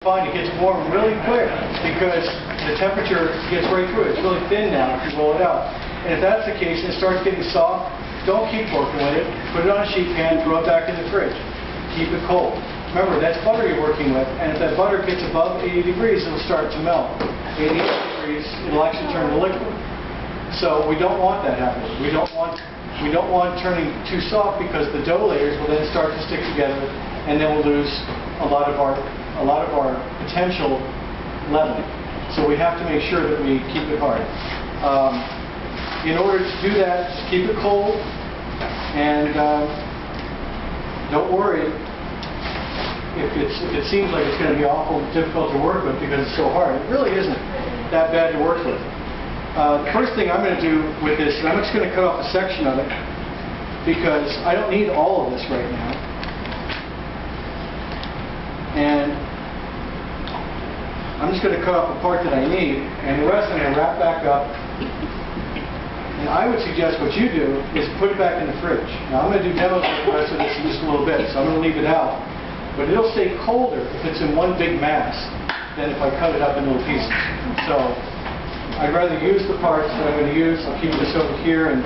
find it gets warm really quick because the temperature gets right through it. It's really thin now if you roll it out. And if that's the case and it starts getting soft, don't keep working with it. Put it on a sheet pan, throw it back in the fridge. Keep it cold. Remember, that's butter you're working with, and if that butter gets above 80 degrees, it'll start to melt. 80 degrees, it'll actually turn to liquid. So we don't want that happening. We don't want turning too soft because the dough layers will then start to stick together, and then we'll lose a lot of our potential leavening. So we have to make sure that we keep it hard. In order to do that, just keep it cold, and don't worry if it seems like it's going to be awful difficult to work with because it's so hard. It really isn't that bad to work with. The first thing I'm going to do with this, and I'm just going to cut off a section of it because I don't need all of this right now. And I'm just going to cut off the part that I need, and the rest I'm going to wrap back up. And I would suggest what you do is put it back in the fridge. Now I'm going to do demos with the rest of this in just a little bit, so I'm going to leave it out. But it'll stay colder if it's in one big mass than if I cut it up in little pieces. So I'd rather use the parts that I'm going to use. I'll keep this over here, and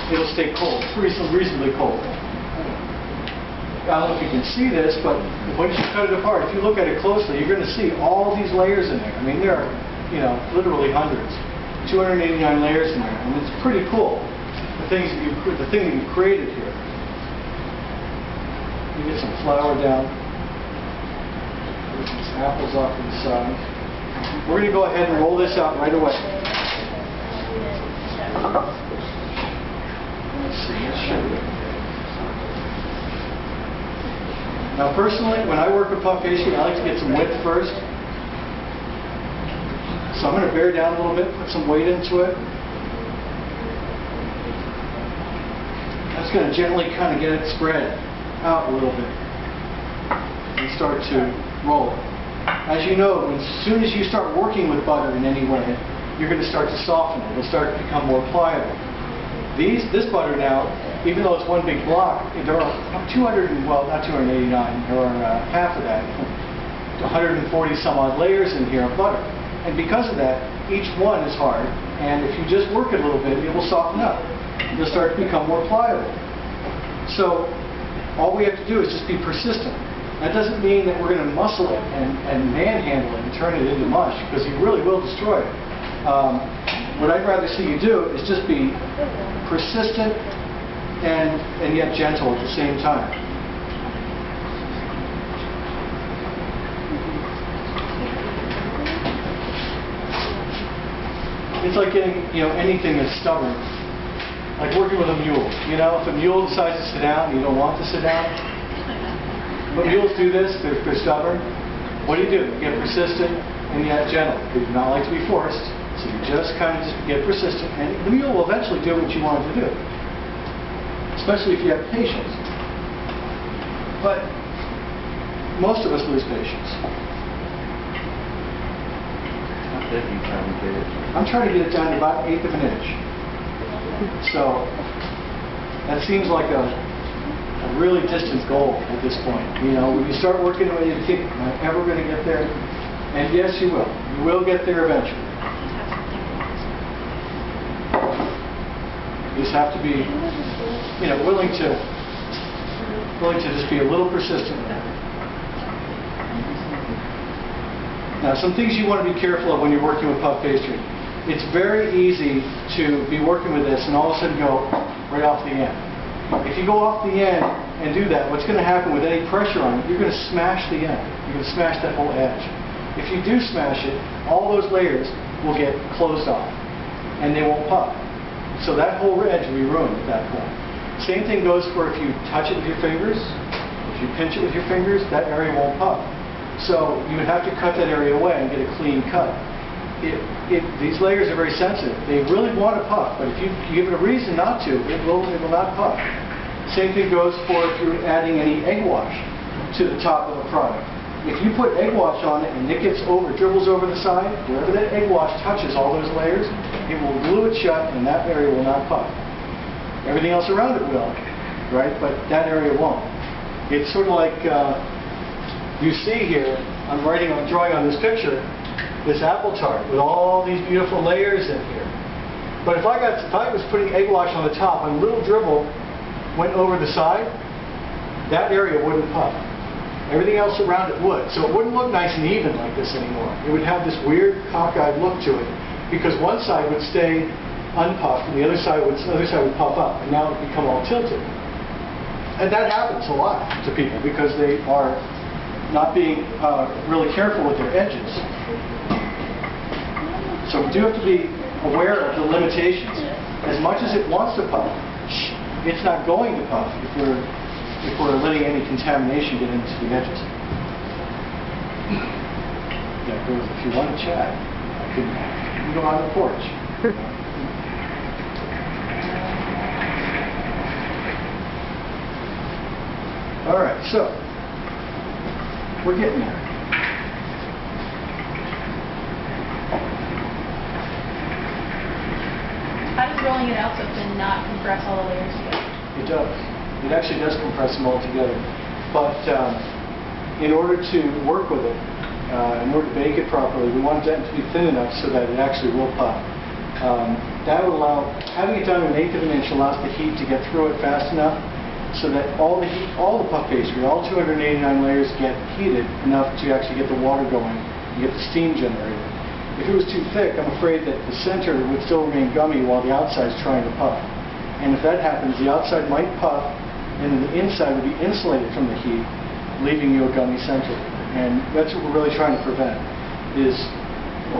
it'll stay cold, reasonably cold. I don't know if you can see this, but once you cut it apart, if you look at it closely, you're going to see all these layers in there. I mean, there are, literally hundreds. 289 layers in there, and it's pretty cool. The thing that you created here. You get some flour down. Put some apples off to the side. We're going to go ahead and roll this out right away. Let's see. Let's show you. Now, personally, when I work with puff pastry, I like to get some width first. So I'm going to bear down a little bit, put some weight into it. I'm just going to gently kind of get it spread out a little bit and start to roll it. As you know, as soon as you start working with butter in any way, you're going to start to soften it. It'll start to become more pliable. This butter now, even though it's one big block, there are 289, there are half of that, 140 some odd layers in here of butter. And because of that, each one is hard, and if you just work it a little bit, it will soften up. It'll start to become more pliable. So all we have to do is just be persistent. That doesn't mean that we're going to muscle it and manhandle it and turn it into mush, because you really will destroy it. What I'd rather see you do is just be persistent and yet gentle at the same time. It's like getting, anything that's stubborn. Like working with a mule. If a mule decides to sit down and you don't want to sit down, but mules do this, they're stubborn. What do? You get persistent and yet gentle. They do not like to be forced, so you just kind of get persistent, and the mule will eventually do what you want it to do. Especially if you have patience. But most of us lose patience. I'm trying to get it down to about 1/8 of an inch. So that seems like a really distant goal at this point. When you start working on it, you think, am I ever going to get there? And yes, you will. You will get there eventually. You just have to be, willing to just be a little persistent. Now, some things you want to be careful of when you're working with puff pastry. It's very easy to be working with this and all of a sudden go right off the end. If you go off the end and do that, what's going to happen with any pressure on it, you're going to smash the end. You're going to smash that whole edge. If you do smash it, all those layers will get closed off and they won't puff. So that whole edge will be ruined at that point. Same thing goes for if you touch it with your fingers. If you pinch it with your fingers, that area won't puff. So you would have to cut that area away and get a clean cut. These layers are very sensitive. They really want to puff, but if you give it a reason not to, it will not puff. Same thing goes for if you're adding any egg wash to the top of a product. If you put egg wash on it and it dribbles over the side, wherever that egg wash touches all those layers, it will glue it shut and that area will not puff. Everything else around it will, right? But that area won't. It's sort of like you see here, I'm drawing on this picture, this apple tart with all these beautiful layers in here. But if I was putting egg wash on the top and a little dribble went over the side, that area wouldn't puff. Everything else around it would. So it wouldn't look nice and even like this anymore. It would have this weird cockeyed look to it because one side would stay unpuffed and the other side would puff up, and now it would become all tilted. And that happens a lot to people because they are not being really careful with their edges. So we do have to be aware of the limitations. As much as it wants to puff, it's not going to puff if we're letting any contamination get into the edges. Yeah, if you want to chat, you can go on the porch. All right, so we're getting there. How does rolling it out so thin not compress all the layers together? It does. It actually does compress them all together. But in order to work with it, in order to bake it properly, we want it to be thin enough so that it actually will puff. That would allow, having it done to 1/8 of an inch allows the heat to get through it fast enough so that all the heat, all the puff pastry, all 289 layers get heated enough to actually get the water going and get the steam generated. If it was too thick, I'm afraid that the center would still remain gummy while the outside is trying to puff. And if that happens, the outside might puff and then the inside would be insulated from the heat, leaving you a gummy center. And that's what we're really trying to prevent, is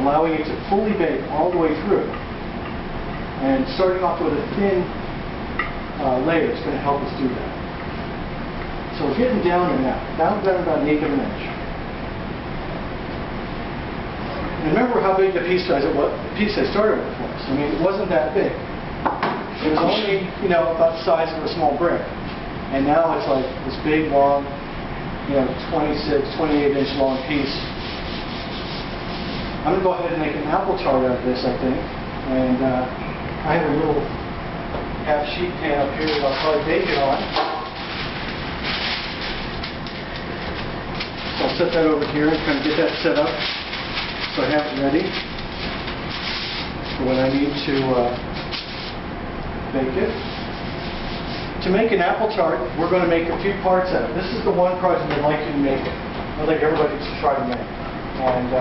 allowing it to fully bake all the way through. And starting off with a thin layer is going to help us do that. So we're getting down there now, down about 1/8 of an inch. And remember how big the piece size I started with was. I mean, it wasn't that big. It was only, about the size of a small brick. And now it's like this big, long, 26, 28-inch long piece. I'm going to go ahead and make an apple tart out of this, I think. And I have a little half sheet pan up here that I'll probably bake it on. So I'll set that over here and kind of get that set up so I have it ready for when I need to bake it. To make an apple tart, we're going to make a few parts of it. This is the one project I'd like you to make. I'd like everybody to try to make. And